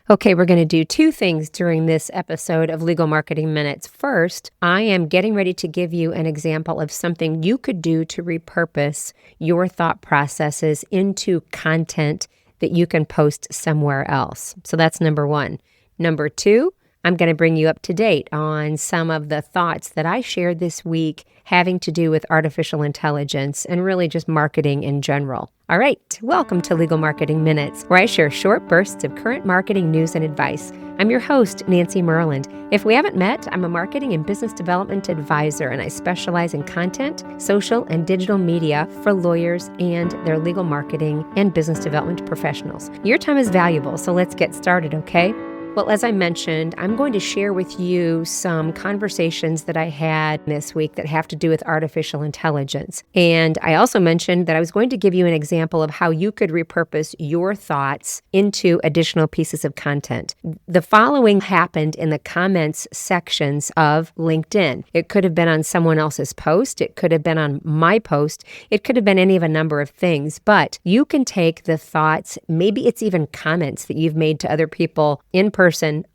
Okay, we're going to do two things during this episode of Legal Marketing Minutes. First, I am getting ready to give you an example of something you could do to repurpose your thought processes into content that you can post somewhere else. So that's number one. Number two, I'm going to bring you up to date on some of the thoughts that I shared this week having to do with artificial intelligence and really just marketing in general. All right, welcome to Legal Marketing Minutes, where I share short bursts of current marketing news and advice. I'm your host, Nancy Myrland. If we haven't met, I'm a marketing and business development advisor, and I specialize in content, social, and digital media for lawyers and their legal marketing and business development professionals. Your time is valuable, so let's get started, okay? Well, as I mentioned, I'm going to share with you some conversations that I had this week that have to do with artificial intelligence. And I also mentioned that I was going to give you an example of how you could repurpose your thoughts into additional pieces of content. The following happened in the comments sections of LinkedIn. It could have been on someone else's post. It could have been on my post. It could have been any of a number of things. But you can take the thoughts, maybe it's even comments that you've made to other people in person,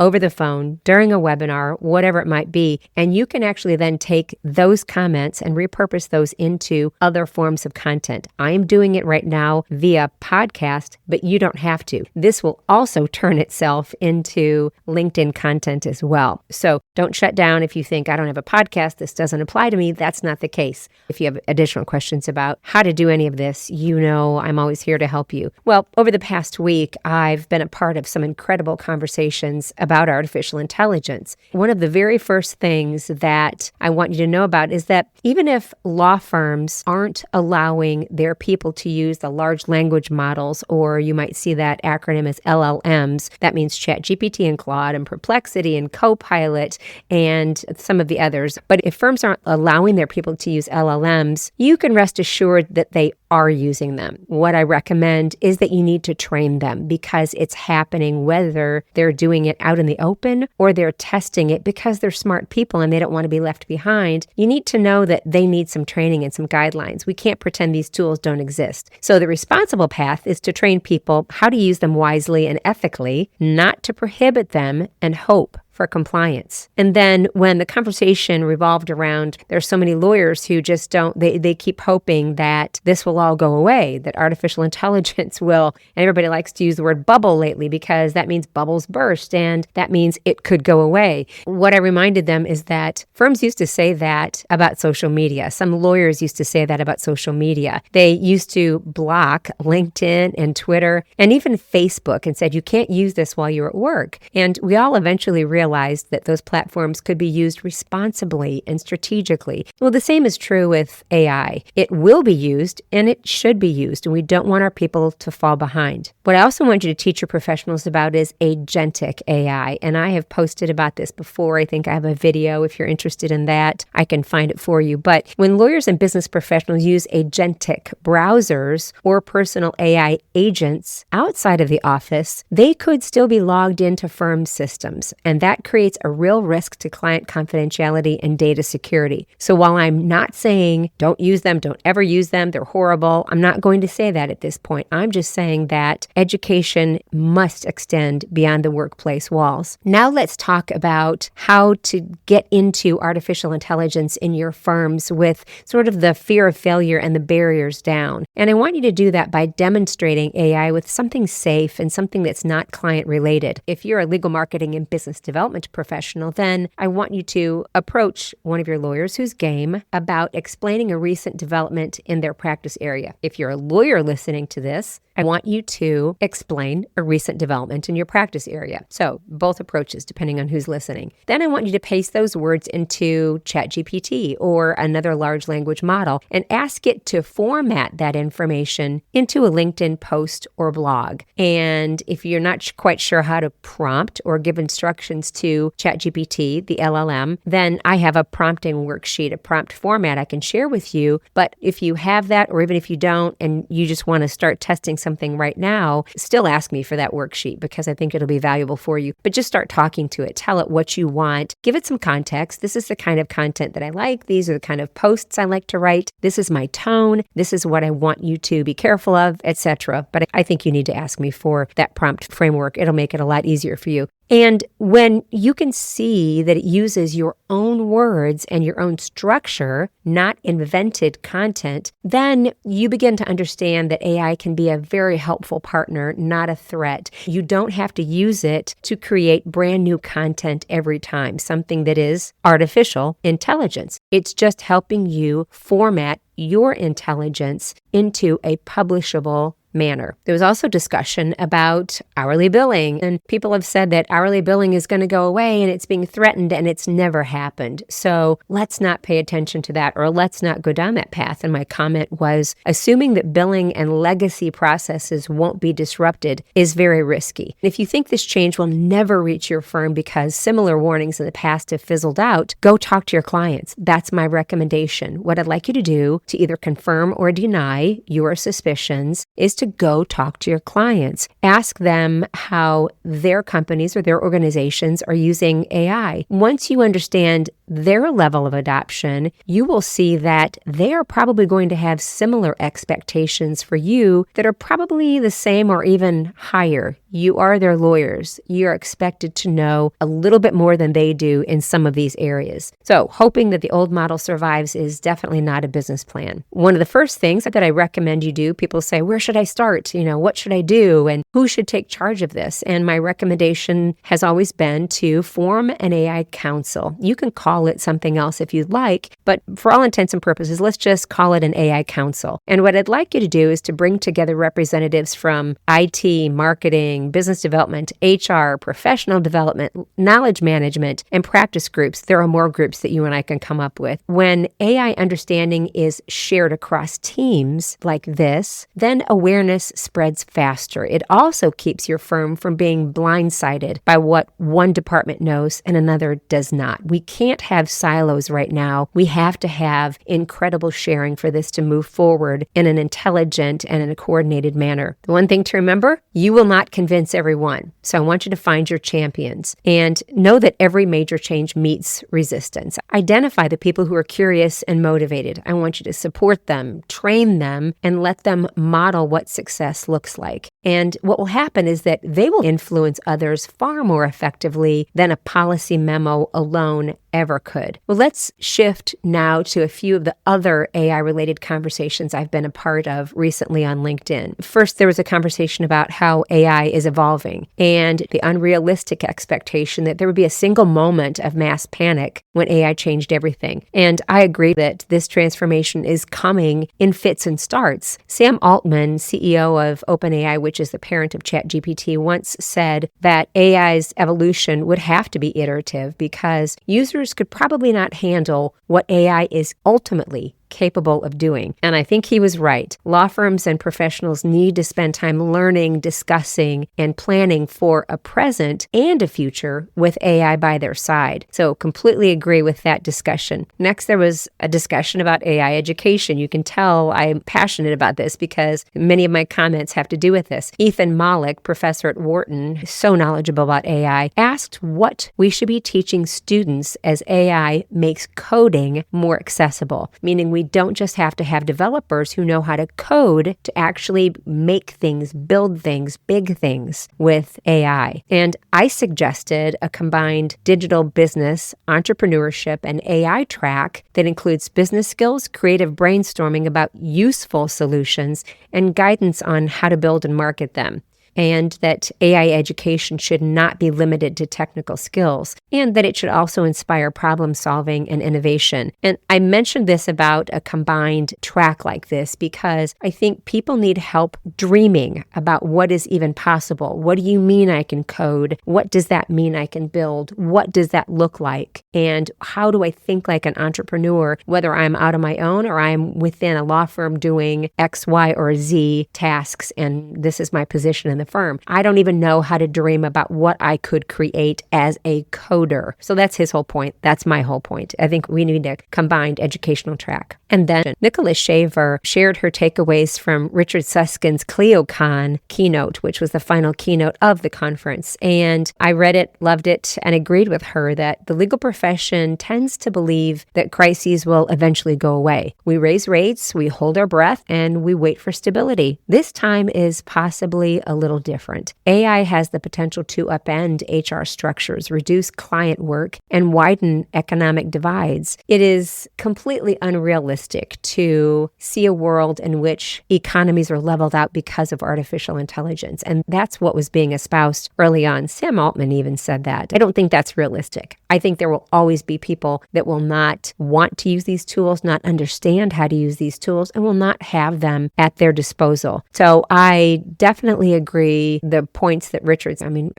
over the phone, during a webinar, whatever it might be, and you can actually then take those comments and repurpose those into other forms of content. I am doing it right now via podcast, but you don't have to. This will also turn itself into LinkedIn content as well. So don't shut down if you think, I don't have a podcast, this doesn't apply to me. That's not the case. If you have additional questions about how to do any of this, you know I'm always here to help you. Well, over the past week, I've been a part of some incredible conversations about artificial intelligence. One of the very first things that I want you to know about is that even if law firms aren't allowing their people to use the large language models, or you might see that acronym as LLMs, that means ChatGPT and Claude and Perplexity and Copilot and some of the others. But if firms aren't allowing their people to use LLMs, you can rest assured that they are using them. What I recommend is that you need to train them because it's happening whether they're doing it out in the open or they're testing it because they're smart people and they don't want to be left behind. You need to know that they need some training and some guidelines. We can't pretend these tools don't exist. So the responsible path is to train people how to use them wisely and ethically, not to prohibit them and hope for compliance. And then when the conversation revolved around, there's so many lawyers who just they keep hoping that this will all go away, that artificial intelligence will, and everybody likes to use the word bubble lately because that means bubbles burst and that means it could go away. What I reminded them is that firms used to say that about social media. Some lawyers used to say that about social media. They used to block LinkedIn and Twitter and even Facebook and said, you can't use this while you're at work. And we all eventually realized that those platforms could be used responsibly and strategically. Well, the same is true with AI. It will be used and it should be used, and we don't want our people to fall behind. What I also want you to teach your professionals about is agentic AI, and I have posted about this before. I think I have a video. If you're interested in that, I can find it for you. But when lawyers and business professionals use agentic browsers or personal AI agents outside of the office, they could still be logged into firm systems, and that creates a real risk to client confidentiality and data security. So while I'm not saying don't use them, don't ever use them, they're horrible, I'm not going to say that at this point. I'm just saying that education must extend beyond the workplace walls. Now let's talk about how to get into artificial intelligence in your firms with sort of the fear of failure and the barriers down. And I want you to do that by demonstrating AI with something safe and something that's not client related. If you're a legal marketing and business development professional, then I want you to approach one of your lawyers who's game about explaining a recent development in their practice area. If you're a lawyer listening to this, I want you to explain a recent development in your practice area. So both approaches, depending on who's listening. Then I want you to paste those words into ChatGPT or another large language model and ask it to format that information into a LinkedIn post or blog. And if you're not quite sure how to prompt or give instructions to ChatGPT, the LLM, then I have a prompting worksheet, a prompt format I can share with you. But if you have that, or even if you don't, and you just want to start testing something right now, still ask me for that worksheet because I think it'll be valuable for you. But just start talking to it. Tell it what you want. Give it some context. This is the kind of content that I like. These are the kind of posts I like to write. This is my tone. This is what I want you to be careful of, etc. But I think you need to ask me for that prompt framework. It'll make it a lot easier for you. And when you can see that it uses your own words and your own structure, not invented content, then you begin to understand that AI can be a very helpful partner, not a threat. You don't have to use it to create brand new content every time, something that is artificial intelligence. It's just helping you format your intelligence into a publishable manner. There was also discussion about hourly billing, and people have said that hourly billing is going to go away and it's being threatened, and it's never happened. So let's not pay attention to that, or let's not go down that path. And my comment was, assuming that billing and legacy processes won't be disrupted is very risky. If you think this change will never reach your firm because similar warnings in the past have fizzled out, go talk to your clients. That's my recommendation. What I'd like you to do to either confirm or deny your suspicions is to go talk to your clients. Ask them how their companies or their organizations are using AI. Once you understand their level of adoption, you will see that they are probably going to have similar expectations for you that are probably the same or even higher. You are their lawyers. You're expected to know a little bit more than they do in some of these areas. So hoping that the old model survives is definitely not a business plan. One of the first things that I recommend you do, people say, where should I start? What should I do? And who should take charge of this? And my recommendation has always been to form an AI council. You can call it something else if you'd like, but for all intents and purposes, let's just call it an AI council. And what I'd like you to do is to bring together representatives from IT, marketing, business development, HR, professional development, knowledge management, and practice groups. There are more groups that you and I can come up with. When AI understanding is shared across teams like this, then awareness spreads faster. It also keeps your firm from being blindsided by what one department knows and another does not. We can't have silos right now. We have to have incredible sharing for this to move forward in an intelligent and in a coordinated manner. The one thing to remember, you will not convince everyone. So I want you to find your champions and know that every major change meets resistance. Identify the people who are curious and motivated. I want you to support them, train them, and let them model what success looks like. And what will happen is that they will influence others far more effectively than a policy memo alone ever could. Well, let's shift now to a few of the other AI-related conversations I've been a part of recently on LinkedIn. First, there was a conversation about how AI is evolving and the unrealistic expectation that there would be a single moment of mass panic when AI changed everything. And I agree that this transformation is coming in fits and starts. Sam Altman, CEO of OpenAI, which is the parent of ChatGPT, once said that AI's evolution would have to be iterative because users could probably not handle what AI is ultimately capable of doing. And I think he was right. Law firms and professionals need to spend time learning, discussing, and planning for a present and a future with AI by their side. So completely agree with that discussion. Next, there was a discussion about AI education. You can tell I'm passionate about this because many of my comments have to do with this. Ethan Malik, professor at Wharton, so knowledgeable about AI, asked what we should be teaching students as AI makes coding more accessible, meaning we don't just have to have developers who know how to code to actually make things, build things, big things with AI. And I suggested a combined digital business, entrepreneurship, and AI track that includes business skills, creative brainstorming about useful solutions, and guidance on how to build and market them. And that AI education should not be limited to technical skills, and that it should also inspire problem solving and innovation. And I mentioned this about a combined track like this because I think people need help dreaming about what is even possible. What do you mean I can code? What does that mean I can build? What does that look like? And how do I think like an entrepreneur, whether I'm out on my own or I'm within a law firm doing X, Y, or Z tasks, and this is my position in the firm. I don't even know how to dream about what I could create as a coder. So that's his whole point. That's my whole point. I think we need a combined educational track. And then Nicholas Shaver shared her takeaways from Richard Susskind's CleoCon keynote, which was the final keynote of the conference. And I read it, loved it, and agreed with her that the legal profession tends to believe that crises will eventually go away. We raise rates, we hold our breath, and we wait for stability. This time is possibly a little different. AI has the potential to upend HR structures, reduce client work, and widen economic divides. It is completely unrealistic to see a world in which economies are leveled out because of artificial intelligence. And that's what was being espoused early on. Sam Altman even said that. I don't think that's realistic. I think there will always be people that will not want to use these tools, not understand how to use these tools, and will not have them at their disposal. So I definitely agree the points that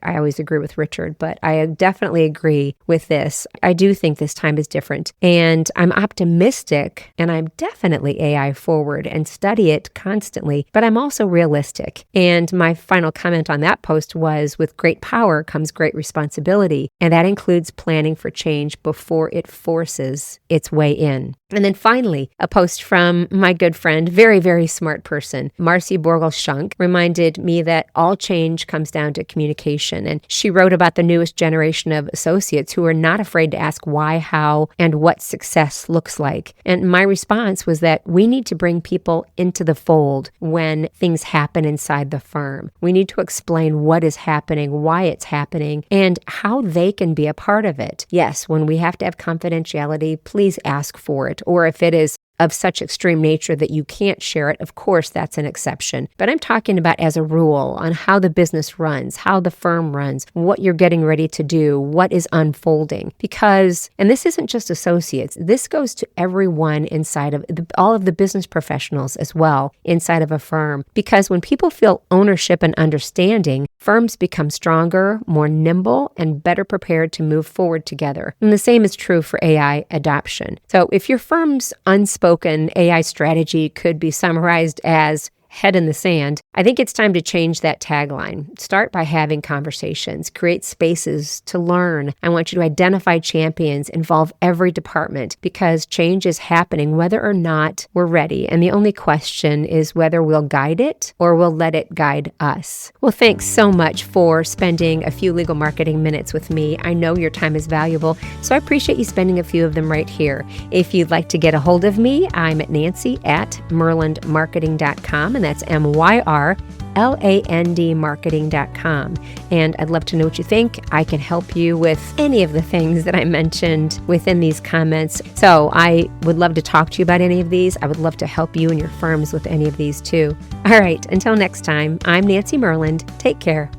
I always agree with Richard, but I definitely agree with this. I do think this time is different, and I'm optimistic, and I'm definitely AI forward and study it constantly, but I'm also realistic. And my final comment on that post was, with great power comes great responsibility, and that includes planning for change before it forces its way in. And then finally, a post from my good friend, very, very smart person, Marcy Borgel-Schunk, reminded me that all change comes down to communication. And she wrote about the newest generation of associates who are not afraid to ask why, how, and what success looks like. And my response was that we need to bring people into the fold when things happen inside the firm. We need to explain what is happening, why it's happening, and how they can be a part of it. Yes, when we have to have confidentiality, please ask for it. Or if it is of such extreme nature that you can't share it, of course, that's an exception. But I'm talking about as a rule on how the business runs, how the firm runs, what you're getting ready to do, what is unfolding. Because, and this isn't just associates, this goes to everyone inside of all of the business professionals as well inside of a firm. Because when people feel ownership and understanding, firms become stronger, more nimble, and better prepared to move forward together. And the same is true for AI adoption. So if your firm's unspoken AI strategy could be summarized as head in the sand, I think it's time to change that tagline. Start by having conversations, create spaces to learn. I want you to identify champions, involve every department, because change is happening whether or not we're ready. And the only question is whether we'll guide it or we'll let it guide us. Well, thanks so much for spending a few legal marketing minutes with me. I know your time is valuable, so I appreciate you spending a few of them right here. If you'd like to get a hold of me, I'm at Nancy@myrlandmarketing.com. And that's MYRLAND marketing.com. And I'd love to know what you think. I can help you with any of the things that I mentioned within these comments. So I would love to talk to you about any of these. I would love to help you and your firms with any of these too. All right, until next time, I'm Nancy Myrland. Take care.